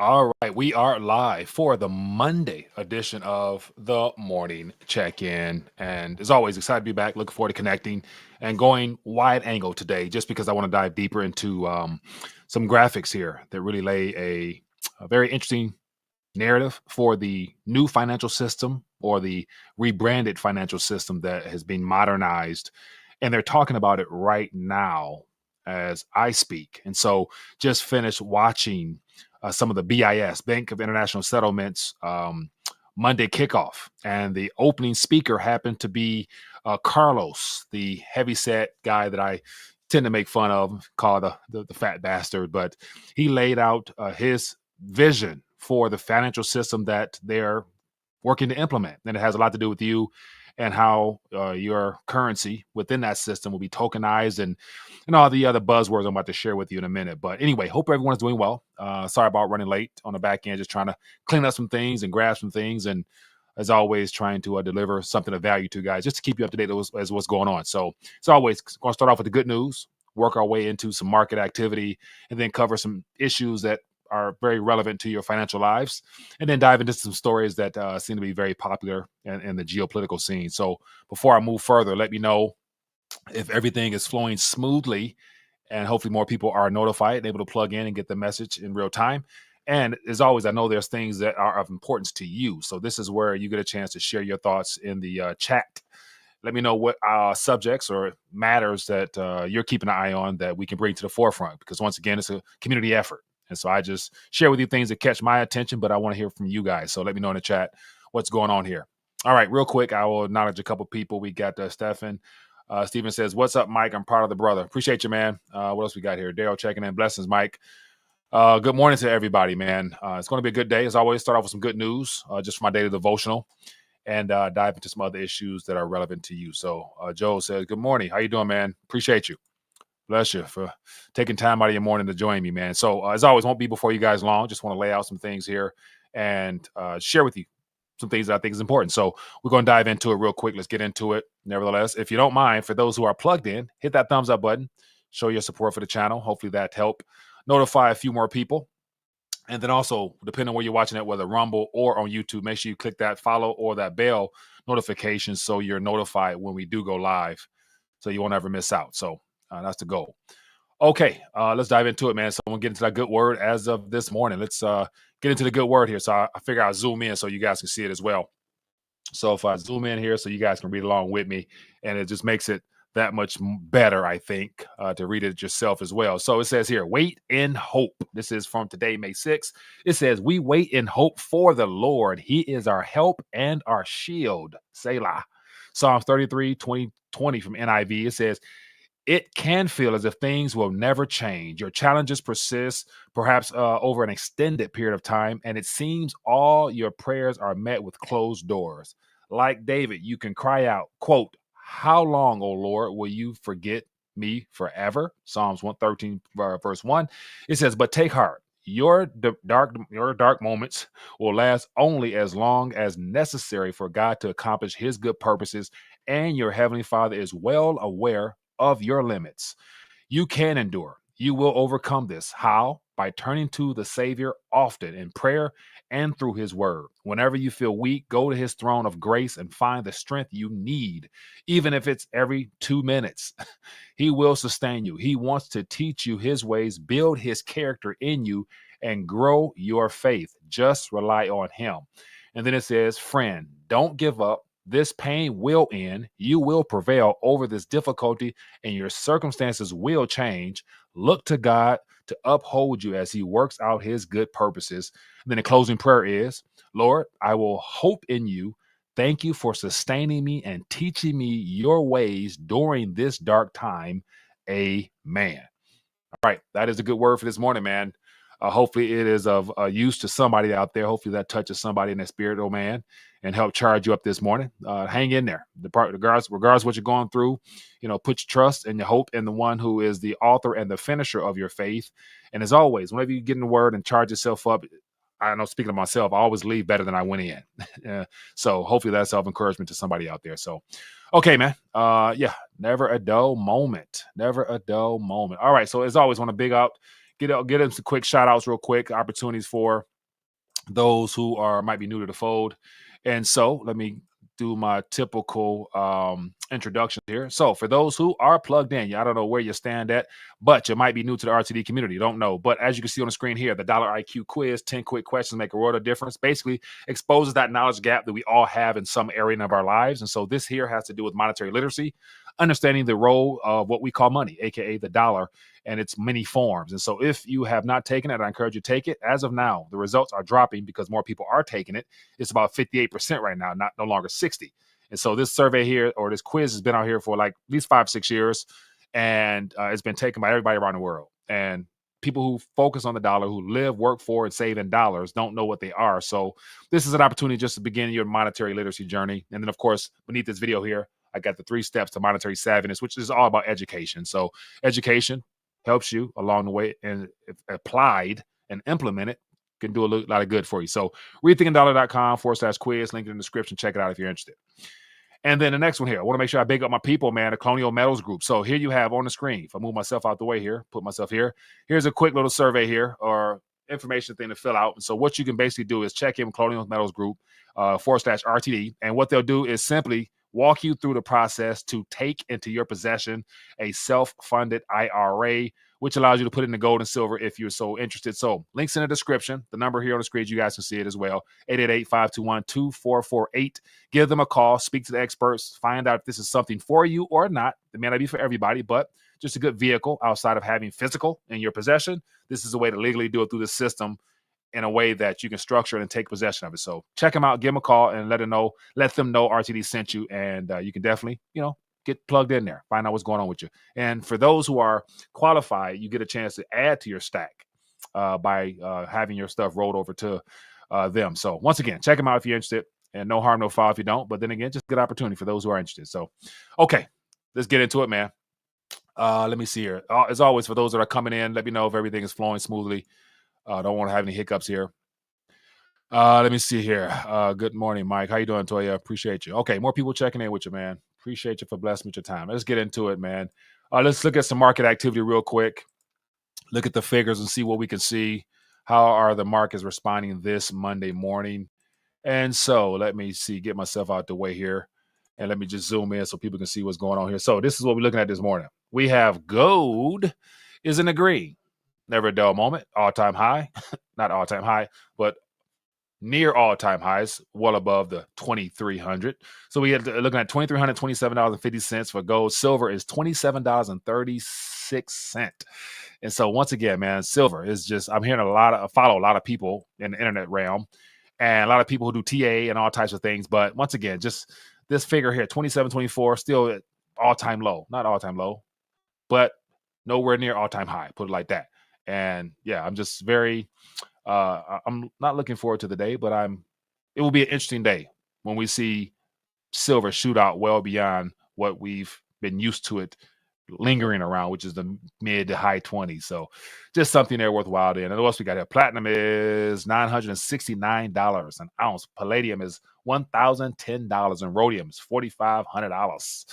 All right, we are live for the Monday edition of the morning check-in. And as always, excited to be back. Looking forward to connecting and going wide angle today, just because I want to dive deeper into some graphics here that really lay a very interesting narrative for the new financial system or the rebranded financial system that has been modernized. And they're talking about it right now as I speak. And so just finished watching some of the BIS, Bank of International Settlements, Monday kickoff. And the opening speaker happened to be Carlos, the heavyset guy that I tend to make fun of, call the fat bastard. But he laid out his vision for the financial system that they're working to implement. And it has a lot to do with you and how your currency within that system will be tokenized and all the other buzzwords I'm about to share with you in a minute. But anyway, hope everyone's doing well. Sorry about running late on the back end, just trying to clean up some things and grab some things. And as always, trying to deliver something of value to you guys, just to keep you up to date as what's going on. So as always, going to start off with the good news, work our way into some market activity, and then cover some issues that are very relevant to your financial lives, and then dive into some stories that seem to be very popular in the geopolitical scene. So before I move further, let me know if everything is flowing smoothly, and hopefully more people are notified and able to plug in and get the message in real time. And as always, I know there's things that are of importance to you. So this is where you get a chance to share your thoughts in the chat. Let me know what subjects or matters that you're keeping an eye on that we can bring to the forefront, because once again, it's a community effort. And so I just share with you things that catch my attention, but I want to hear from you guys. So let me know in the chat what's going on here. All right, real quick, I will acknowledge a couple people. We got Stefan. Stephen says, "What's up, Mike? I'm proud of the brother. Appreciate you, man." What else we got here? Daryl checking in. Blessings, Mike. Good morning to everybody, man. It's going to be a good day. As always, start off with some good news, just for my daily devotional, and dive into some other issues that are relevant to you. So Joe says, "Good morning. How you doing, man? Appreciate you. Bless you for taking time out of your morning to join me, man." So as always, won't be before you guys long. Just want to lay out some things here and share with you some things that I think is important. So we're going to dive into it real quick. Let's get into it. Nevertheless, if you don't mind, for those who are plugged in, hit that thumbs up button. Show your support for the channel. Hopefully that help notify a few more people. And then also, depending on where you're watching it, whether Rumble or on YouTube, make sure you click that follow or that bell notification so you're notified when we do go live, so you won't ever miss out. So that's the goal. Okay, let's dive into it, man. So I'm gonna get into that good word as of this morning. Let's get into the good word here. So I figure I'll zoom in so you guys can see it as well. So if I zoom in here so you guys can read along with me, and it just makes it that much better, I think, to read it yourself as well. So it says here, wait in hope. This is from today, May 6th. It says, we wait in hope for the Lord. He is our help and our shield. Selah. Psalms 33, 20 from NIV. It says, it can feel as if things will never change. Your challenges persist, perhaps over an extended period of time, and it seems all your prayers are met with closed doors. Like David, you can cry out, quote, "How long, O Lord, will you forget me forever?" Psalms 113, verse 1. It says, but take heart. Your dark moments will last only as long as necessary for God to accomplish his good purposes, and your heavenly Father is well aware of your limits. You can endure. You will overcome this. How? By turning to the Savior often in prayer and through his word. Whenever you feel weak, go to his throne of grace and find the strength you need, even if it's every 2 minutes. He will sustain you. He wants to teach you his ways, build his character in you, and grow your faith. Just rely on him. And then it says, friend, don't give up. This pain will end. You will prevail over this difficulty, and your circumstances will change. Look to God to uphold you as he works out his good purposes. And then the closing prayer is, Lord, I will hope in you. Thank you for sustaining me and teaching me your ways during this dark time. Amen. All right. That is a good word for this morning, man. Hopefully it is of use to somebody out there. Hopefully that touches somebody in the spirit, oh man, and help charge you up this morning. Hang in there. Regardless of what you're going through, put your trust and your hope in the one who is the author and the finisher of your faith. And as always, whenever you get in the word and charge yourself up, I know, speaking of myself, I always leave better than I went in. So hopefully that's self-encouragement to somebody out there. So, okay, man. Yeah, never a dull moment. Never a dull moment. All right. So as always, want to big out get them some quick shout outs real quick, opportunities for those who might be new to the fold. And so let me do my typical introduction here. So for those who are plugged in, I don't know where you stand at, but you might be new to the RTD community. Don't know. But as you can see on the screen here, the dollar IQ quiz, 10 quick questions make a world of difference. Basically exposes that knowledge gap that we all have in some area of our lives. And so this here has to do with monetary literacy, understanding the role of what we call money, aka the dollar, and its many forms. And so if you have not taken it, I encourage you to take it. As of now, the results are dropping because more people are taking it. It's about 58% right now, not no longer 60. And so this survey here, or this quiz, has been out here for like at least 5-6 years, and it's been taken by everybody around the world. And people who focus on the dollar, who live, work for, and save in dollars, don't know what they are. So this is an opportunity just to begin your monetary literacy journey. And then, of course, beneath this video here, I got the 3 steps to monetary savviness, which is all about education. So education helps you along the way, and if applied and implemented, can do a lot of good for you. So rethinkingdollar.com/quiz, link in the description. Check it out if you're interested. And then the next one here, I want to make sure I big up my people, man, the Colonial Metals Group. So here you have on the screen, if I move myself out the way here, put myself here, here's a quick little survey here, or information thing to fill out. And so what you can basically do is check in with Colonial Metals Group /RTD. And what they'll do is simply walk you through the process to take into your possession a self-funded IRA, which allows you to put in the gold and silver if you're so interested. So links in the description. The number here on the screen, you guys can see it as well. 888-521-2448. Give them a call, speak to the experts, find out if this is something for you or not. It may not be for everybody, but just a good vehicle outside of having physical in your possession. This is a way to legally do it through the system in a way that you can structure it and take possession of it. So check them out, give them a call, and let them know RTD sent you, and you can definitely, get plugged in there, find out what's going on with you. And for those who are qualified, you get a chance to add to your stack by having your stuff rolled over to them. So once again, check them out if you're interested, and no harm, no foul if you don't. But then again, just a good opportunity for those who are interested. So, okay, let's get into it, man. Let me see here. As always, for those that are coming in, let me know if everything is flowing smoothly. Don't want to have any hiccups here. Let me see here. Good morning, Mike. How you doing, Toya? Appreciate you. Okay, more people checking in with you, man. Appreciate you for blessing me with your time. Let's get into it, man. Let's look at some market activity real quick. Look at the figures and see what we can see. How are the markets responding this Monday morning? And so let me see, get myself out the way here. And let me just zoom in so people can see what's going on here. So this is what we're looking at this morning. We have gold is in the green. Never a dull moment. All-time high. Not all-time high, but near all-time highs, well above the 2,300. So we had looking at $2,327.50 for gold. Silver is $27.36. And so once again, man, silver is just, I'm hearing follow a lot of people in the internet realm, and a lot of people who do TA and all types of things. But once again, just this figure here, 27.24, still at all-time low. Not all-time low, but nowhere near all-time high, put it like that. And yeah, I'm just I'm not looking forward to the day, but it will be an interesting day when we see silver shoot out well beyond what we've been used to it lingering around, which is the mid to high 20s. So just something there worthwhile. And what else we got here? Platinum is $969 an ounce. Palladium is $1,010, and rhodium is $4,500.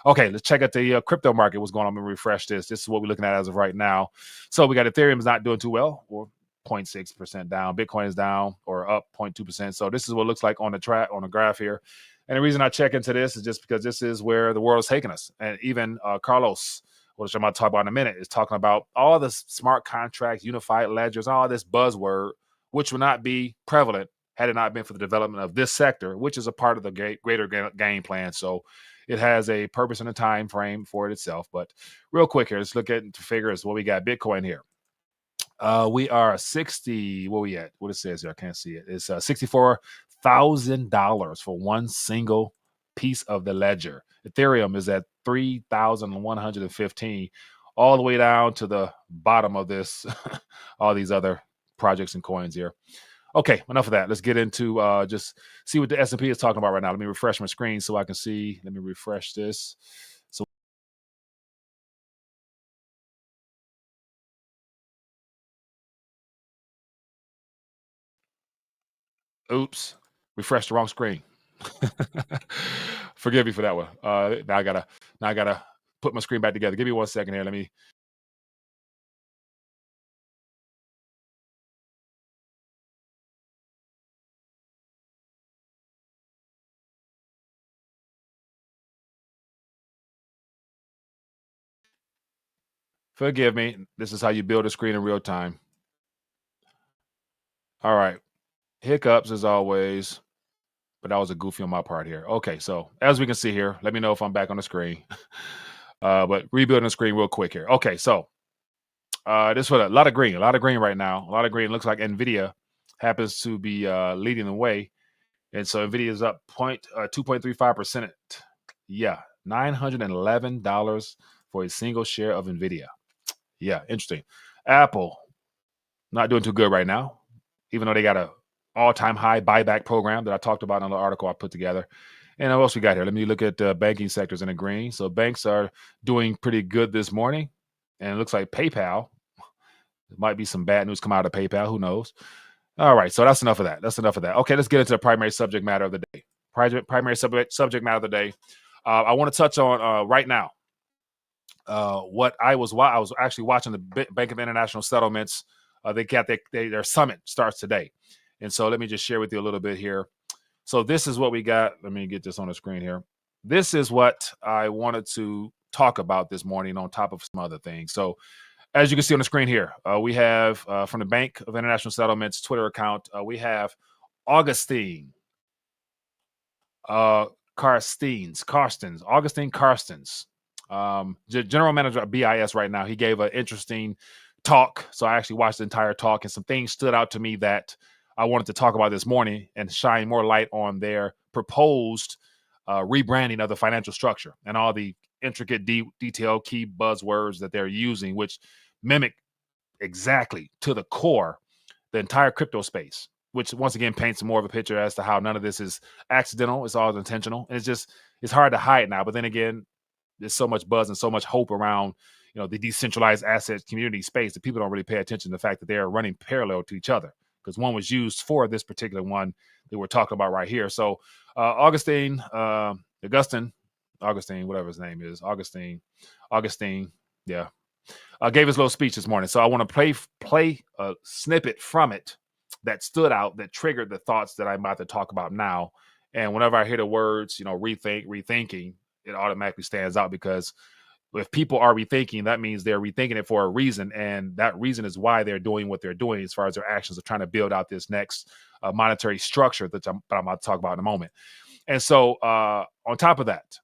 Okay, let's check out the crypto market. What's going on? I'm gonna refresh this. This is what we're looking at as of right now. So we got Ethereum is not doing too well, or 0.6% down. Bitcoin is down or up 0.2%. So this is what it looks like on the graph here. And the reason I check into this is just because this is where the world is taking us. And even Carlos, which I'm going to talk about in a minute, is talking about all the smart contracts, unified ledgers, all this buzzword, which would not be prevalent had it not been for the development of this sector, which is a part of the greater game plan. So it has a purpose and a time frame for it itself. But real quick here, let's look at the figures. What we got? Bitcoin here. We are 60. What we at? What it says here, I can't see it. It's $64,000 for one single piece of the ledger. Ethereum is at 3,115, all the way down to the bottom of this. All these other projects and coins here. Okay, enough of that. Let's get into just see what the S&P is talking about right now. Let me refresh my screen so I can see. Let me refresh this. So. Oops, refresh the wrong screen. Forgive me for that one. Now I gotta put my screen back together. Give me 1 second here. Let me Forgive me. This is how you build a screen in real time. All right. Hiccups as always, but that was a goofy on my part here. Okay, so as we can see here, let me know if I'm back on the screen. But rebuilding the screen real quick here. Okay, so this was a lot of green right now. A lot of green. Looks like NVIDIA happens to be leading the way. And so NVIDIA is up 2.35%. Yeah, $911 for a single share of NVIDIA. Yeah, interesting. Apple, not doing too good right now, even though they got a all-time high buyback program that I talked about in the article I put together. And what else we got here? Let me look at banking sectors in the green. So banks are doing pretty good this morning. And it looks like PayPal, there might be some bad news come out of PayPal. Who knows? All right, so that's enough of that. Okay, let's get into the primary subject matter of the day. Primary subject matter of the day. I want to touch on right now what I was actually watching the Bank of International Settlements. They got their summit starts today, and so let me just share with you a little bit here. So this is what we got. Let me get this on the screen here. This is what I wanted to talk about this morning on top of some other things. So as you can see on the screen here, we have from the Bank of International Settlements Twitter account, we have Augustine Augustine Carstens, general manager of BIS right now. He gave an interesting talk. So I actually watched the entire talk, and some things stood out to me that I wanted to talk about this morning and shine more light on their proposed rebranding of the financial structure and all the intricate detailed key buzzwords that they're using, which mimic exactly to the core the entire crypto space, which once again paints more of a picture as to how none of this is accidental. It's all intentional. And it's hard to hide now. But then again, there's so much buzz and so much hope around, the decentralized asset community space that people don't really pay attention to the fact that they're running parallel to each other, because one was used for this particular one that we're talking about right here. So Augustine, whatever his name is, Augustine, yeah, gave his little speech this morning. So I want to play a snippet from it that stood out, that triggered the thoughts that I'm about to talk about now. And whenever I hear the words, rethinking, it automatically stands out, because if people are rethinking, that means they're rethinking it for a reason. And that reason is why they're doing what they're doing as far as their actions of trying to build out this next monetary structure that I'm about to talk about in a moment. And so on top of that,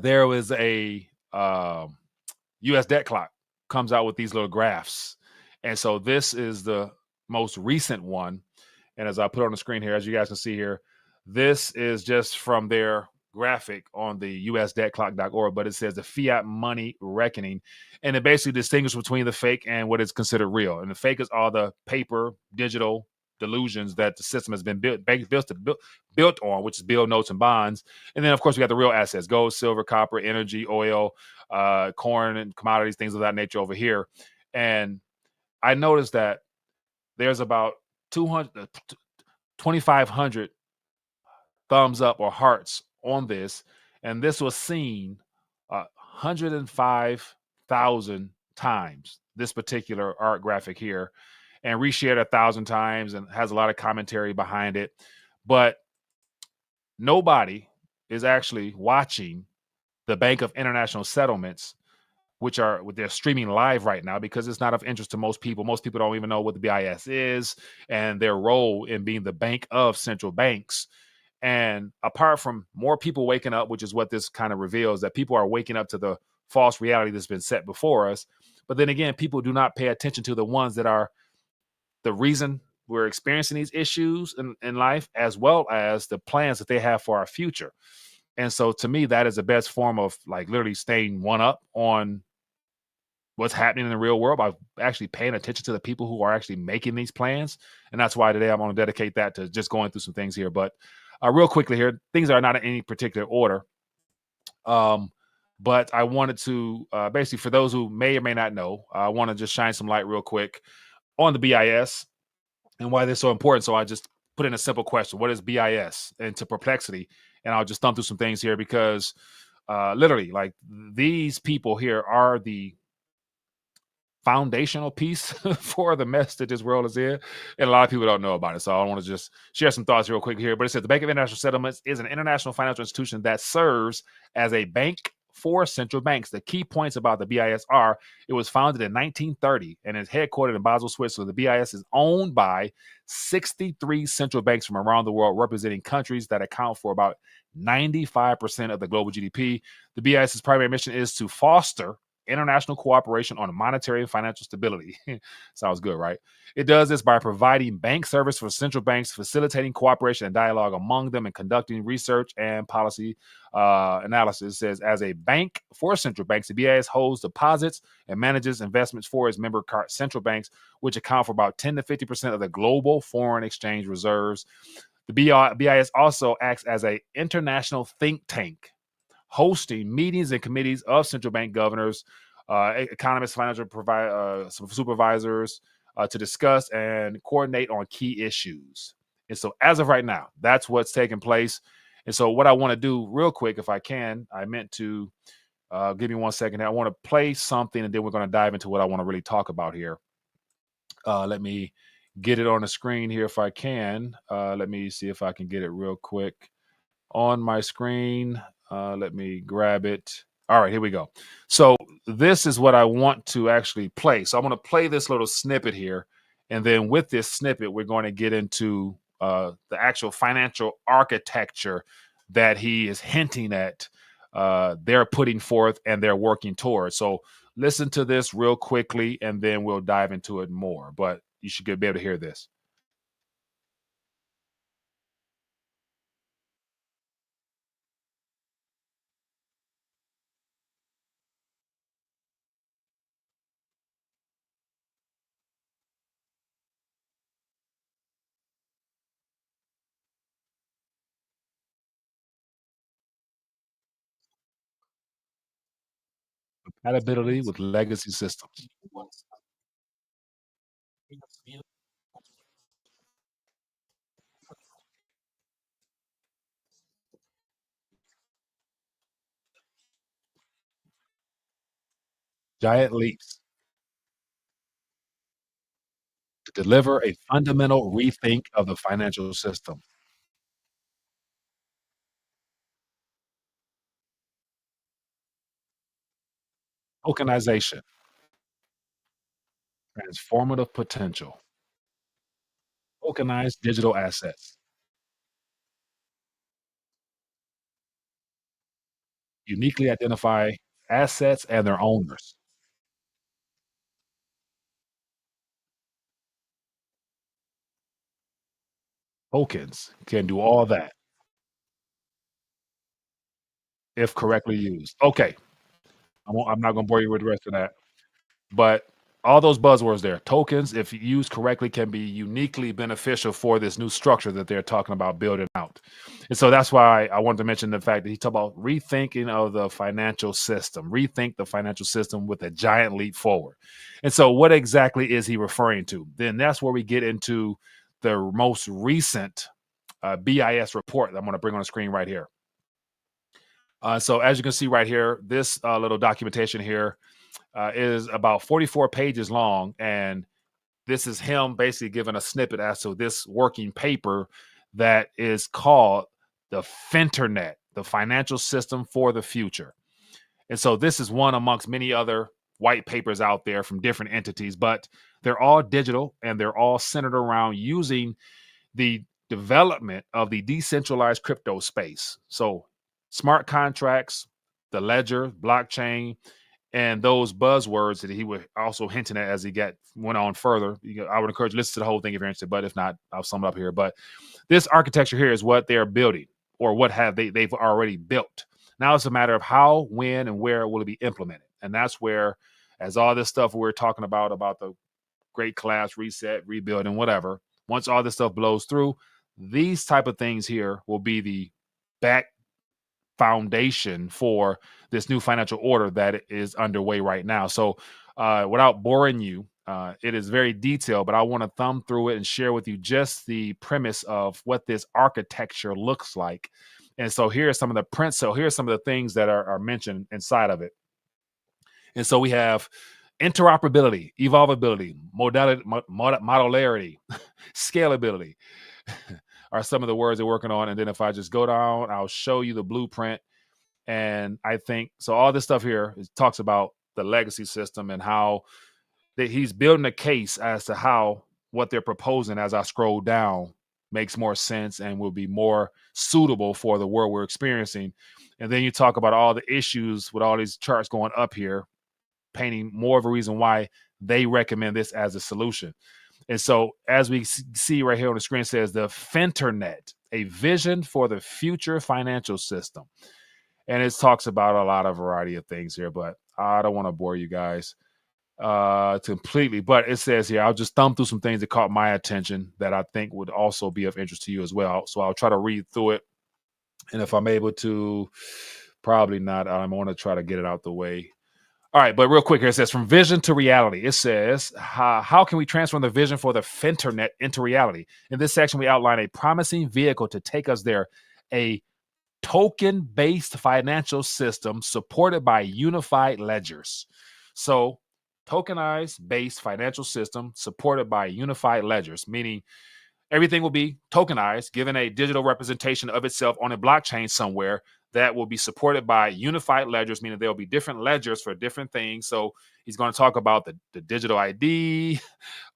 there was a U.S. debt clock comes out with these little graphs. And so this is the most recent one. And as I put on the screen here, as you guys can see here, this is just from their graphic on the US debt clock.org, but it says the fiat money reckoning. And it basically distinguishes between the fake and what is considered real. And the fake is all the paper, digital delusions that the system has been built on, which is bill, notes, and bonds. And then, of course, we got the real assets: gold, silver, copper, energy, oil, corn, and commodities, things of that nature over here. And I noticed that there's about 2,500 thumbs up or hearts on this, and this was seen 105,000 times, this particular art graphic here, and reshared 1,000 times, and has a lot of commentary behind it. But nobody is actually watching the Bank of International Settlements, which they're streaming live right now, because it's not of interest to most people. Most people don't even know what the BIS is and their role in being the bank of central banks. And apart from more people waking up, which is what this kind of reveals, that people are waking up to the false reality that's been set before us. But then again, people do not pay attention to the ones that are the reason we're experiencing these issues in life, as well as the plans that they have for our future. And so to me, that is the best form of literally staying one up on what's happening in the real world by actually paying attention to the people who are actually making these plans. And that's why today I'm going to dedicate that to just going through some things here. But real quickly here, things are not in any particular order. But I wanted to basically, for those who may or may not know, I want to just shine some light real quick on the BIS and why they're so important. So I just put in a simple question: what is BIS? Into perplexity. And I'll just thumb through some things here, because literally, these people here are the foundational piece for the mess that this world is in, and a lot of people don't know about it. So I want to just share some thoughts real quick here. But it says the Bank of International Settlements is an international financial institution that serves as a bank for central banks. The key points about the BIS are it was founded in 1930 and is headquartered in Basel, Switzerland. The BIS is owned by 63 central banks from around the world, representing countries that account for about 95% of the global GDP. The BIS's primary mission is to foster international cooperation on monetary and financial stability. Sounds good, right? It does this by providing bank service for central banks, facilitating cooperation and dialogue among them, and conducting research and policy analysis. It says, as a bank for central banks, the BIS holds deposits and manages investments for its member central banks, which account for about 10 to 50% of the global foreign exchange reserves. The BIS also acts as an international think tank, hosting meetings and committees of central bank governors, economists, financial supervisors to discuss and coordinate on key issues. And so as of right now, that's what's taking place. And so what I want to do real quick, if I can, I meant to give me 1 second. I want to play something and then we're going to dive into what I want to really talk about here. Let me get it on the screen here if I can. Let me see if I can get it real quick on my screen. Let me grab it. All right, here we go. So this is what I want to actually play. So I'm going to play this little snippet here. And then with this snippet, we're going to get into the actual financial architecture that he is hinting at they're putting forth and they're working towards. So listen to this real quickly, and then we'll dive into it more. But you should be able to hear this. Compatibility with legacy systems. Giant leaps to deliver a fundamental rethink of the financial system. Tokenization, transformative potential, tokenized digital assets, uniquely identify assets and their owners. Tokens can do all that if correctly used. Okay, I'm not going to bore you with the rest of that. But all those buzzwords there, tokens, if used correctly, can be uniquely beneficial for this new structure that they're talking about building out. And so that's why I wanted to mention the fact that he talked about rethinking of the financial system, rethink the financial system with a giant leap forward. And so what exactly is he referring to? Then that's where we get into the most recent BIS report that I'm going to bring on the screen right here. So as you can see right here, this little documentation here is about 44 pages long. And this is him basically giving a snippet as to this working paper that is called the Finternet, the financial system for the future. And so this is one amongst many other white papers out there from different entities, but they're all digital and they're all centered around using the development of the decentralized crypto space. So smart contracts, the ledger, blockchain, and those buzzwords that he was also hinting at as he went on further. I would encourage you to listen to the whole thing if you're interested, but if not, I'll sum it up here. But this architecture here is what they're building, or what have they've already built. Now it's a matter of how, when, and where will it be implemented. And that's where, as all this stuff we're talking about the great collapse, reset, rebuild, and whatever, once all this stuff blows through, these type of things here will be the back foundation for this new financial order that is underway right now. So without boring you, it is very detailed, but I want to thumb through it and share with you just the premise of what this architecture looks like. And so here are some of the prints. So here are some of the things that are mentioned inside of it. And so we have interoperability, evolvability, modularity, scalability are some of the words they're working on. And then if I just go down, I'll show you the blueprint. And I think so. All this stuff here talks about the legacy system and how that he's building a case as to how what they're proposing as I scroll down makes more sense and will be more suitable for the world we're experiencing. And then you talk about all the issues with all these charts going up here, painting more of a reason why they recommend this as a solution. And so, as we see right here on the screen, it says the Finternet, a vision for the future financial system. And it talks about a lot of variety of things here, but I don't want to bore you guys completely. But it says here, I'll just thumb through some things that caught my attention that I think would also be of interest to you as well. So I'll try to read through it. And if I'm able to, probably not, I want to try to get it out the way. All right, but real quick here, it says from vision to reality. It says, how can we transform the vision for the Finternet into reality? In this section, we outline a promising vehicle to take us there, a token-based financial system supported by unified ledgers. So tokenized-based financial system supported by unified ledgers, meaning everything will be tokenized, given a digital representation of itself on a blockchain somewhere that will be supported by unified ledgers, meaning there'll be different ledgers for different things. So he's going to talk about the digital ID,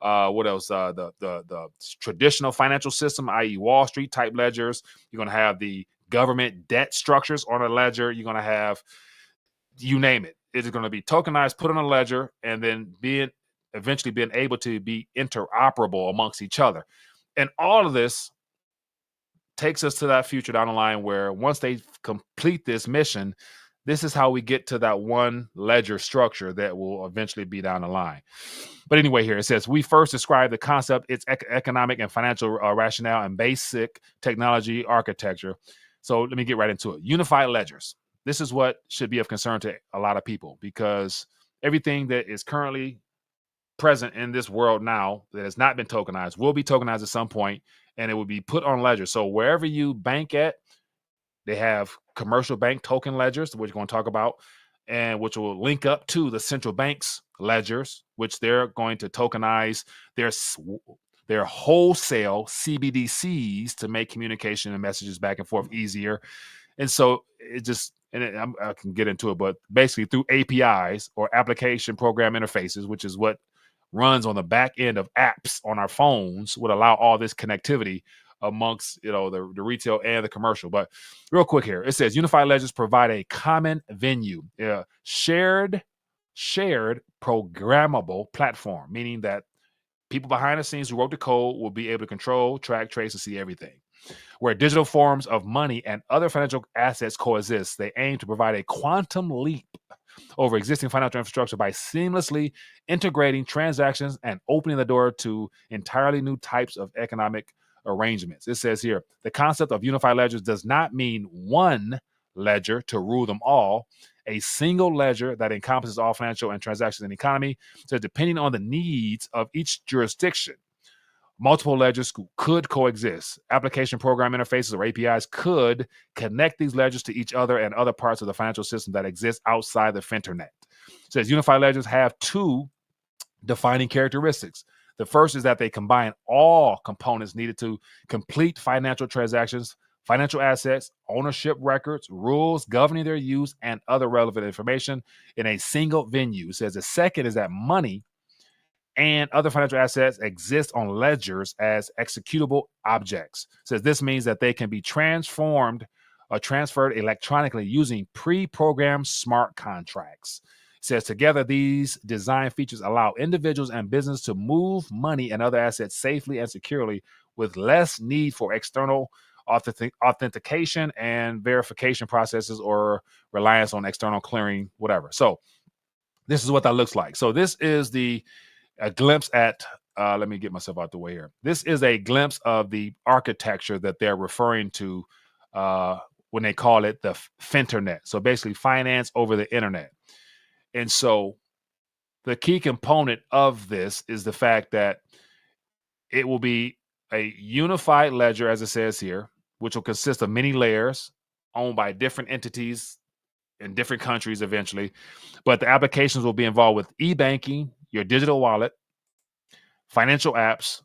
what else? The traditional financial system, i.e. Wall Street type ledgers. You're going to have the government debt structures on a ledger. You're going to have, you name it. It is going to be tokenized, put on a ledger, and then eventually being able to be interoperable amongst each other. And all of this takes us to that future down the line where once they complete this mission, this is how we get to that one ledger structure that will eventually be down the line. But anyway, here it says, we first describe the concept, its economic and financial rationale and basic technology architecture. So let me get right into it. Unified ledgers. This is what should be of concern to a lot of people because everything that is currently present in this world now that has not been tokenized will be tokenized at some point, and it will be put on ledger. So wherever you bank at, they have commercial bank token ledgers, which we're going to talk about, and which will link up to the central bank's ledgers, which they're going to tokenize their wholesale CBDCs to make communication and messages back and forth easier. And so it just, I can get into it, but basically through APIs or application program interfaces, which is what runs on the back end of apps on our phones, would allow all this connectivity amongst the retail and the commercial. But real quick here, it says unified ledgers provide a common venue, shared programmable platform, meaning that people behind the scenes who wrote the code will be able to control, track, trace, and see everything. Where digital forms of money and other financial assets coexist, they aim to provide a quantum leap over existing financial infrastructure by seamlessly integrating transactions and opening the door to entirely new types of economic arrangements. It says here, the concept of unified ledgers does not mean one ledger to rule them all, a single ledger that encompasses all financial and transactions in the economy. So depending on the needs of each jurisdiction, multiple ledgers could coexist. Application program interfaces or APIs could connect these ledgers to each other and other parts of the financial system that exist outside the Finternet. It says unified ledgers have two defining characteristics. The first is that they combine all components needed to complete financial transactions, financial assets, ownership records, rules governing their use, and other relevant information in a single venue. It says the second is that money and other financial assets exist on ledgers as executable objects. It says this means that they can be transformed or transferred electronically using pre-programmed smart contracts. It says together, these design features allow individuals and business to move money and other assets safely and securely with less need for external authentication and verification processes or reliance on external clearing, whatever. So this is what that looks like. So this is a glimpse at, let me get myself out the way here. This is a glimpse of the architecture that they're referring to when they call it the Finternet. So basically finance over the internet. And so the key component of this is the fact that it will be a unified ledger, as it says here, which will consist of many layers owned by different entities in different countries eventually. But the applications will be involved with e-banking, your digital wallet, financial apps,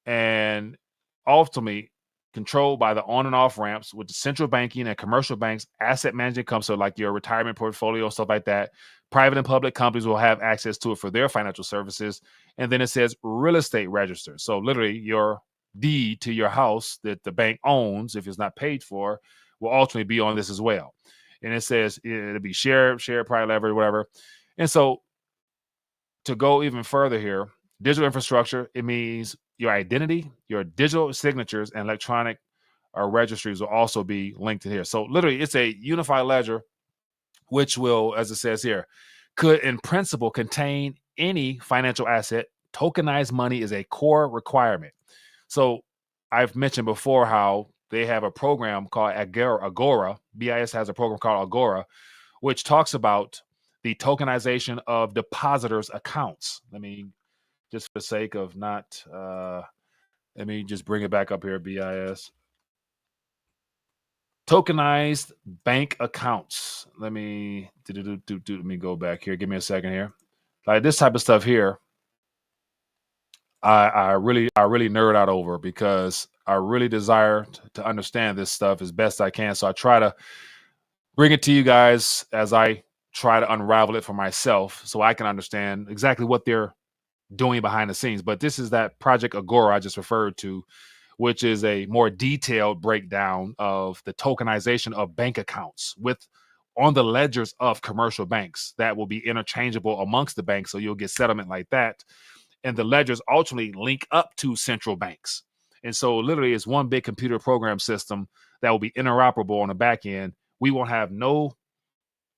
and ultimately controlled by the on and off ramps with the central banking and commercial banks, asset management companies, so like your retirement portfolio, stuff like that. Private and public companies will have access to it for their financial services. And then it says real estate register. So literally your deed to your house that the bank owns, if it's not paid for, will ultimately be on this as well. And it says it'll be shared, private leverage, whatever. And so to go even further here, digital infrastructure, it means your identity, your digital signatures, and electronic registries will also be linked in here. So literally, it's a unified ledger, which will, as it says here, could in principle contain any financial asset. Tokenized money is a core requirement. So I've mentioned before how they have a program called Agora. BIS has a program called Agora, which talks about the tokenization of depositors' accounts. Let me, just for the sake of not, let me just bring it back up here, BIS. Tokenized bank accounts. Let me go back here. Give me a second here. Like this type of stuff here, I really nerd out over because I really desire to understand this stuff as best I can. So I try to bring it to you guys as I try to unravel it for myself so I can understand exactly what they're doing behind the scenes. But this is that Project Agora I just referred to, which is a more detailed breakdown of the tokenization of bank accounts on the ledgers of commercial banks that will be interchangeable amongst the banks. So you'll get settlement like that. And the ledgers ultimately link up to central banks. And so literally it's one big computer program system that will be interoperable on the back end. We won't have no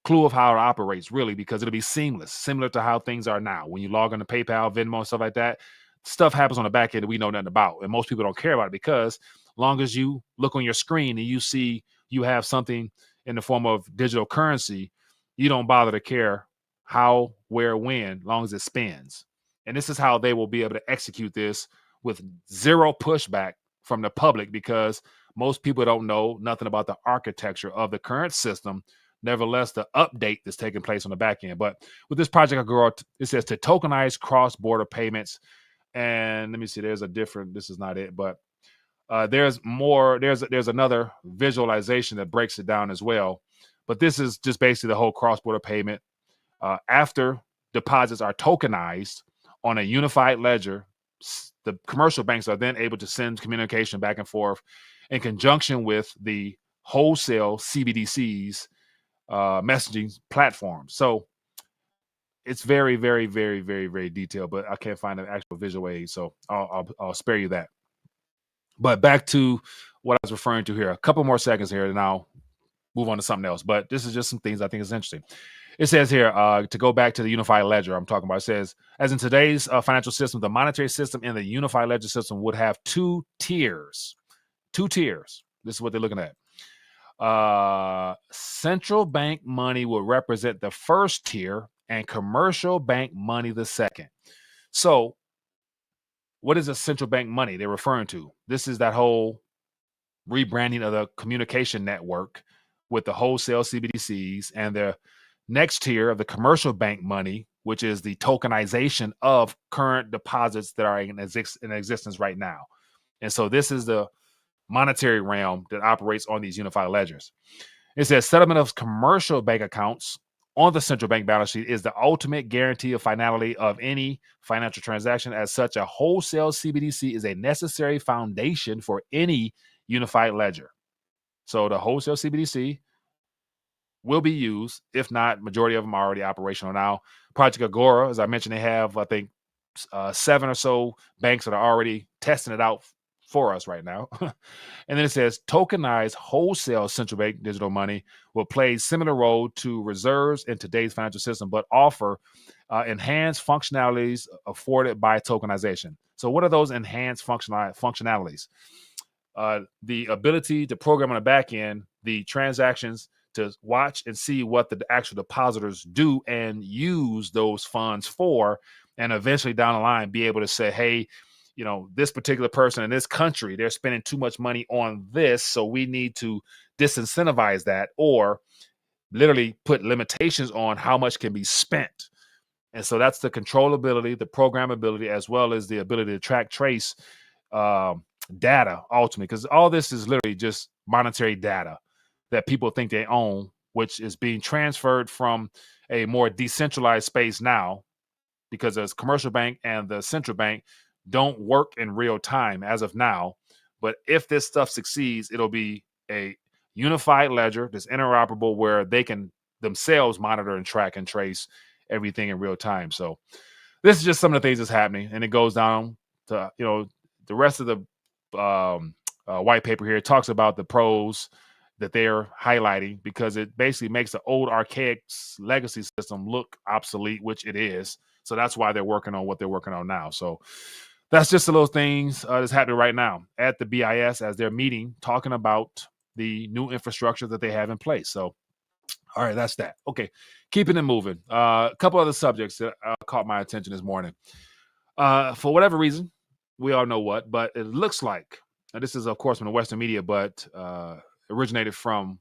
clue of how it operates really because it'll be seamless, similar to how things are now. When you log on to PayPal, Venmo, and stuff like that, stuff happens on the back end that we know nothing about. And most people don't care about it because as long as you look on your screen and you see you have something in the form of digital currency, you don't bother to care how, where, when, as long as it spins. And this is how they will be able to execute this with zero pushback from the public because most people don't know nothing about the architecture of the current system. Nevertheless, the update that's taking place on the back end. But with this Project Agora, it says to tokenize cross-border payments. And let me see, there's a different, this is not it, but there's more, there's another visualization that breaks it down as well. But this is just basically the whole cross-border payment. After deposits are tokenized on a unified ledger, the commercial banks are then able to send communication back and forth in conjunction with the wholesale CBDCs messaging platforms. So it's very, very, very, very, very detailed, but I can't find an actual visual aid, so I'll spare you that. But back to what I was referring to here. A couple more seconds here, and I'll move on to something else. But this is just some things I think is interesting. It says here, to go back to the unified ledger I'm talking about, it says, as in today's financial system, the monetary system in the unified ledger system would have two tiers. Two tiers. This is what they're looking at. Central bank money will represent the first tier and commercial bank money the second. So what is a central bank money they're referring to? This is that whole rebranding of the communication network with the wholesale CBDCs and the next tier of the commercial bank money, which is the tokenization of current deposits that are in existence right now. And so this is the monetary realm that operates on these unified ledgers. It says settlement of commercial bank accounts on the central bank balance sheet is the ultimate guarantee of finality of any financial transaction. As such, a wholesale CBDC is a necessary foundation for any unified ledger. So the wholesale CBDC will be used. If not, majority of them are already operational now. Project Agora, as I mentioned, they have, I think, 7 or so banks that are already testing it out for us right now. And then it says tokenized wholesale central bank digital money will play similar role to reserves in today's financial system, but offer enhanced functionalities afforded by tokenization. So what are those enhanced functionalities? The ability to program on the back end, the transactions to watch and see what the actual depositors do and use those funds for, and eventually down the line be able to say, hey, you know, this particular person in this country, they're spending too much money on this, so we need to disincentivize that, or literally put limitations on how much can be spent. And so that's the controllability, the programmability, as well as the ability to track, trace, data ultimately, because all this is literally just monetary data that people think they own, which is being transferred from a more decentralized space now, because the commercial bank and the central bank don't work in real time as of now. But if this stuff succeeds, it'll be a unified ledger that's interoperable, where they can themselves monitor and track and trace everything in real time. So this is just some of the things that's happening, and it goes down to, the rest of the white paper here. It talks about the pros that they're highlighting, because it basically makes the old archaic legacy system look obsolete, which it is. So that's why they're working on what they're working on now. So that's just the little things that's happening right now at the BIS as they're meeting, talking about the new infrastructure that they have in place. So, all right, that's that. Okay, keeping it moving. A couple other subjects that caught my attention this morning. For whatever reason, we all know what, but it looks like, and this is, of course, from the Western media, but originated from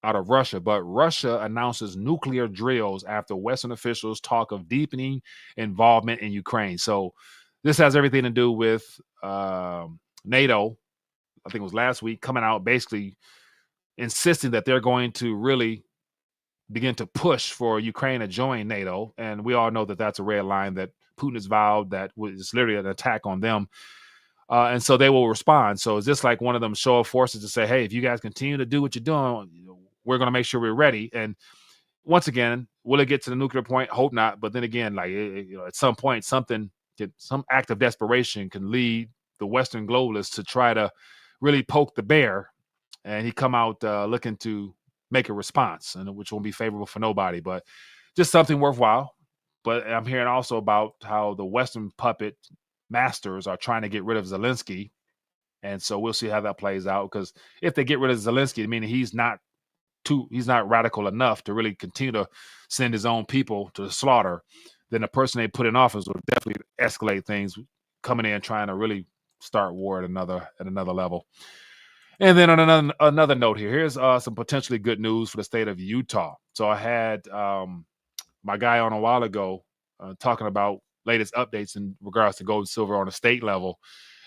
out of Russia. But Russia announces nuclear drills after Western officials talk of deepening involvement in Ukraine. So this has everything to do with NATO. I think it was last week, coming out basically insisting that they're going to really begin to push for Ukraine to join NATO. And we all know that that's a red line that Putin has vowed that was literally an attack on them. And so they will respond. So is this like one of them show of forces to say, hey, if you guys continue to do what you're doing, we're going to make sure we're ready. And once again, will it get to the nuclear point? Hope not. But then again, like, at some point, some act of desperation can lead the Western globalists to try to really poke the bear, and he come out looking to make a response, and which won't be favorable for nobody, but just something worthwhile. But I'm hearing also about how the Western puppet masters are trying to get rid of Zelensky. And so we'll see how that plays out, because if they get rid of Zelensky, meaning he's not radical enough to really continue to send his own people to the slaughter, then the person they put in office will definitely escalate things, coming in trying to really start war at another level. And then on another note here's some potentially good news for the state of Utah. So I had my guy on a while ago talking about latest updates in regards to gold and silver on a state level.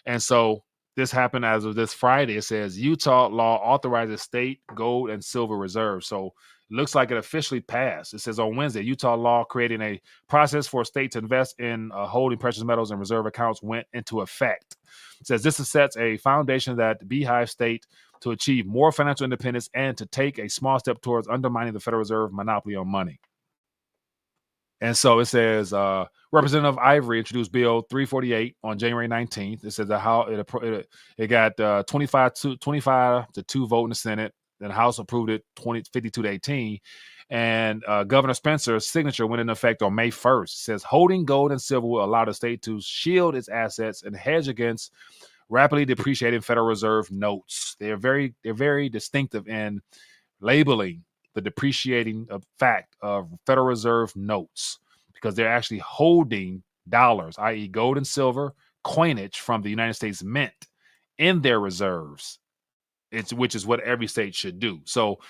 And so this happened as of this Friday. It says Utah law authorizes state gold and silver reserves. So it looks like it officially passed. It says on Wednesday, Utah law creating a process for a state to invest in holding precious metals and reserve accounts went into effect. It says this sets a foundation that the Beehive state to achieve more financial independence and to take a small step towards undermining the Federal Reserve monopoly on money. And so it says Representative Ivory introduced Bill 348 on January 19th. It says how it got 25 to 2 vote in the Senate. Then the House approved it 52 to 18. And Governor Spencer's signature went into effect on May 1st. It says holding gold and silver will allow the state to shield its assets and hedge against rapidly depreciating Federal Reserve notes. They're very distinctive in labeling the depreciating fact of Federal Reserve notes, because they're actually holding dollars, i.e. gold and silver coinage from the United States Mint, in their reserves, which is what every state should do. So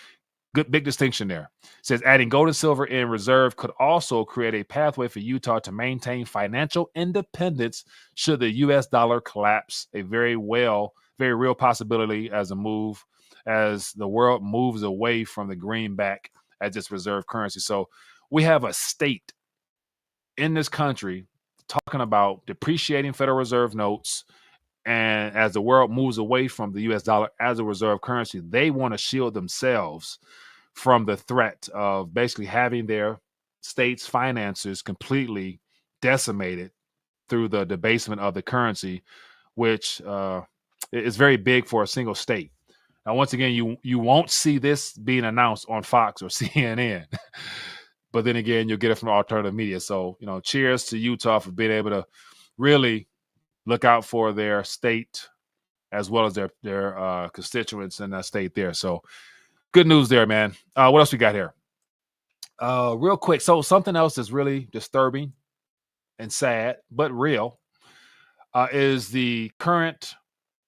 good, big distinction there. It says adding gold and silver in reserve could also create a pathway for Utah to maintain financial independence should the U.S. dollar collapse, a very real possibility as the world moves away from the greenback as its reserve currency. So we have a state in this country talking about depreciating Federal Reserve notes. And as the world moves away from the U.S. dollar as a reserve currency, they want to shield themselves from the threat of basically having their state's finances completely decimated through the debasement of the currency, which is very big for a single state. Now, once again, you won't see this being announced on Fox or CNN, but then again, you'll get it from alternative media. So, cheers to Utah for being able to really look out for their state as well as their constituents in that state there. So, good news there, man. What else we got here? Real quick. So, something else that's really disturbing and sad, but real, is the current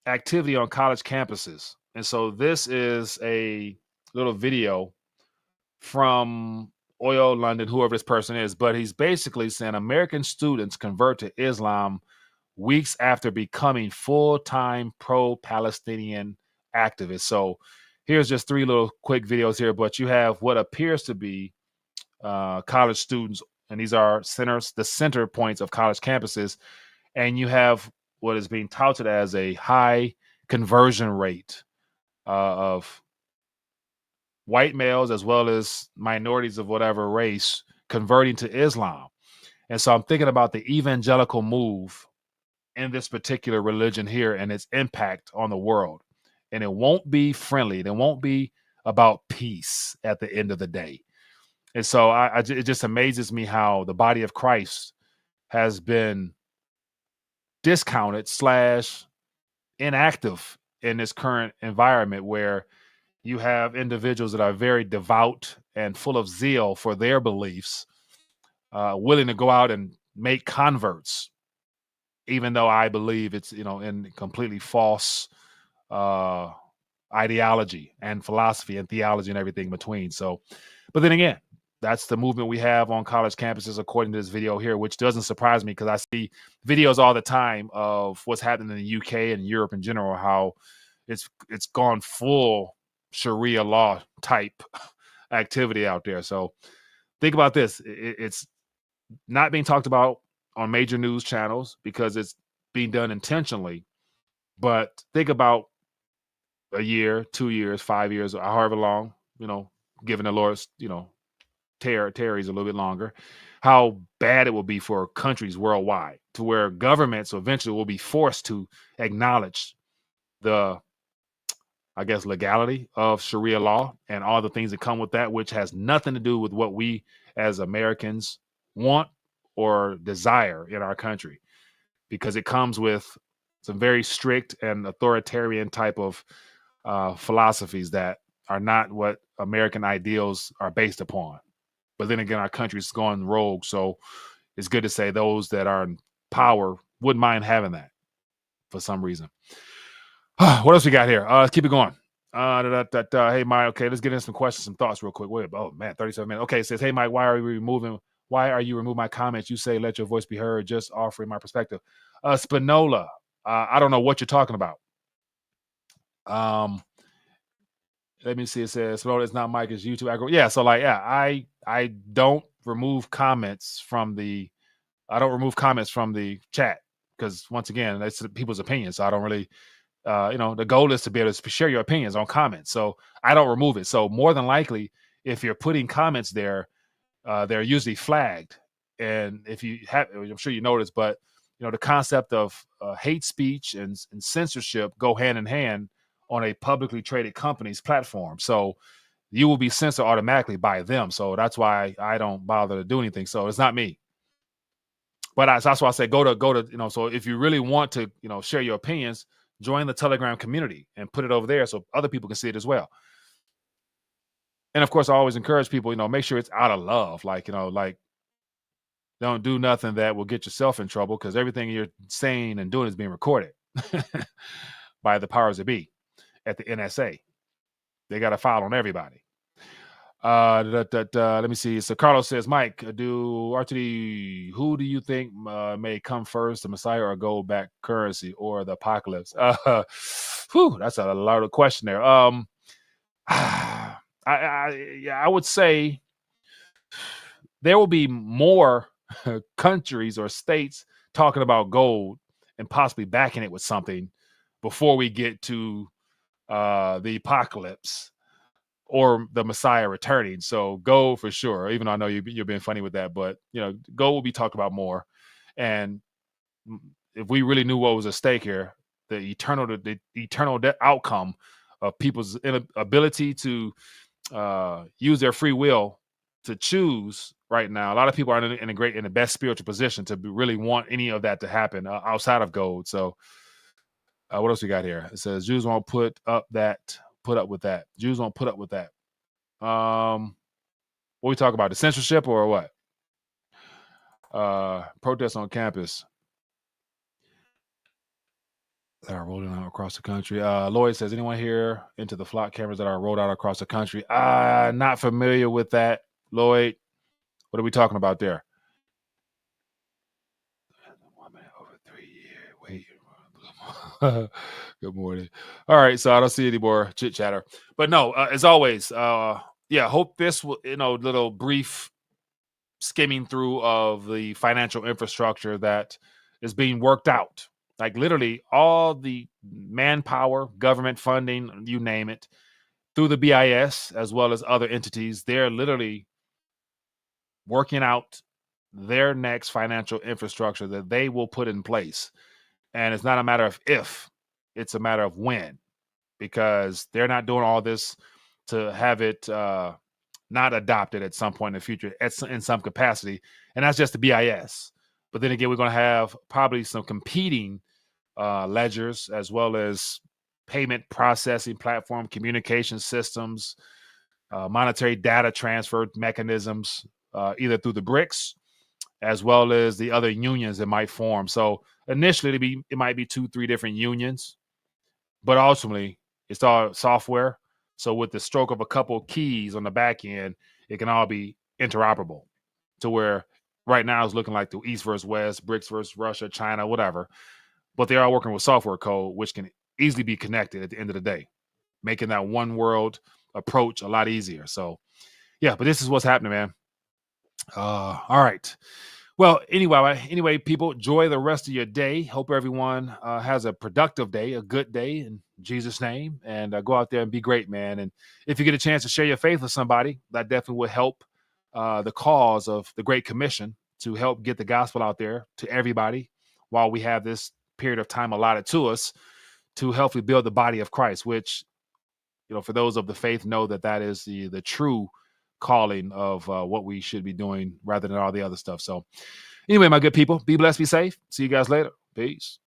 activity on college campuses. And so this is a little video from Oyo London, whoever this person is, but he's basically saying American students convert to Islam weeks after becoming full-time pro-Palestinian activists. So here's just 3 little quick videos here, but you have what appears to be college students, and these are the center points of college campuses, and you have what is being touted as a high conversion rate of white males as well as minorities of whatever race converting to Islam. And so I'm thinking about the evangelical move in this particular religion here and its impact on the world. And it won't be friendly. It won't be about peace at the end of the day. And so it just amazes me how the body of Christ has been discounted / inactive in this current environment where you have individuals that are very devout and full of zeal for their beliefs, willing to go out and make converts, even though I believe it's, in completely false ideology and philosophy and theology and everything in between. So, but then again, that's the movement we have on college campuses, according to this video here, which doesn't surprise me because I see videos all the time of what's happening in the UK and Europe in general, how it's gone full Sharia law type activity out there. So think about this. It's not being talked about on major news channels because it's being done intentionally. But think about a year, 2 years, 5 years, or however long, given the Lord's, tarries a little bit longer, how bad it will be for countries worldwide, to where governments eventually will be forced to acknowledge the, I guess, legality of Sharia law and all the things that come with that, which has nothing to do with what we as Americans want or desire in our country, because it comes with some very strict and authoritarian type of philosophies that are not what American ideals are based upon. But then again, our country's going rogue, so it's good to say those that are in power wouldn't mind having that for some reason. What else we got here? Let's keep it going. Hey, Mike. Okay, let's get into some questions, some thoughts real quick. Wait, oh man, 37 minutes. Okay, it says, hey, Mike, why are you removing my comments? You say, let your voice be heard, just offering my perspective. Spinola, I don't know what you're talking about. Let me see. It says, Spinola, it's not Mike, it's YouTube. Yeah, so I don't remove comments from the chat because once again, that's people's opinions. So I don't really, the goal is to be able to share your opinions on comments. So I don't remove it. So more than likely, if you're putting comments there, they're usually flagged. And if you have, I'm sure you noticed, but the concept of hate speech and censorship go hand in hand on a publicly traded company's platform. So you will be censored automatically by them. So that's why I don't bother to do anything. So it's not me. But that's why I say go to, so if you really want to, share your opinions, join the Telegram community and put it over there so other people can see it as well. And of course, I always encourage people, make sure it's out of love. Don't do nothing that will get yourself in trouble, because everything you're saying and doing is being recorded by the powers that be at the NSA. They got a file on everybody. Let me see. So Carlos says, Mike, RTD, who do you think may come first, the Messiah or gold-backed currency or the apocalypse? That's a lot of question there. I would say there will be more countries or states talking about gold and possibly backing it with something before we get to the apocalypse or the Messiah returning. So gold for sure, even though I know you're being funny with that, but gold will be talked about more. And if we really knew what was at stake here, the eternal outcome of people's ability to use their free will to choose right now. A lot of people are in the best spiritual position to really want any of that to happen outside of gold. So what else we got here? It says Jews won't put up with that. Jews won't put up with that. What we talk about? The censorship or what? Protests on campus that are rolling out across the country. Lloyd says, anyone here into the flock cameras that are rolled out across the country? Not familiar with that, Lloyd. What are we talking about there? 1 minute over 3 years. Wait. Good morning. All right, so I don't see any more chit chatter, but no, as always, yeah, hope this will, little brief skimming through of the financial infrastructure that is being worked out. Like literally all the manpower, government funding, you name it, through the BIS as well as other entities, they're literally working out their next financial infrastructure that they will put in place. And it's not a matter of if, it's a matter of when, because they're not doing all this to have it not adopted at some point in the future in some capacity. And that's just the BIS. But then again, we're going to have probably some competing ledgers as well as payment processing platform, communication systems, monetary data transfer mechanisms, either through the BRICS as well as the other unions that might form. So initially, it might be 2-3 different unions, but ultimately, it's all software. So with the stroke of a couple of keys on the back end, it can all be interoperable to where right now it's looking like the East versus West, BRICS versus Russia, China, whatever. But they are working with software code, which can easily be connected at the end of the day, making that one world approach a lot easier. So, yeah, but this is what's happening, man. All right. Well, anyway, people, enjoy the rest of your day. Hope everyone has a productive day, a good day in Jesus' name, and go out there and be great, man. And if you get a chance to share your faith with somebody, that definitely will help the cause of the Great Commission to help get the gospel out there to everybody while we have this period of time allotted to us to help build the body of Christ, which, for those of the faith know that is the true calling of what we should be doing rather than all the other stuff. So anyway, my good people, be blessed, be safe. See you guys later. Peace.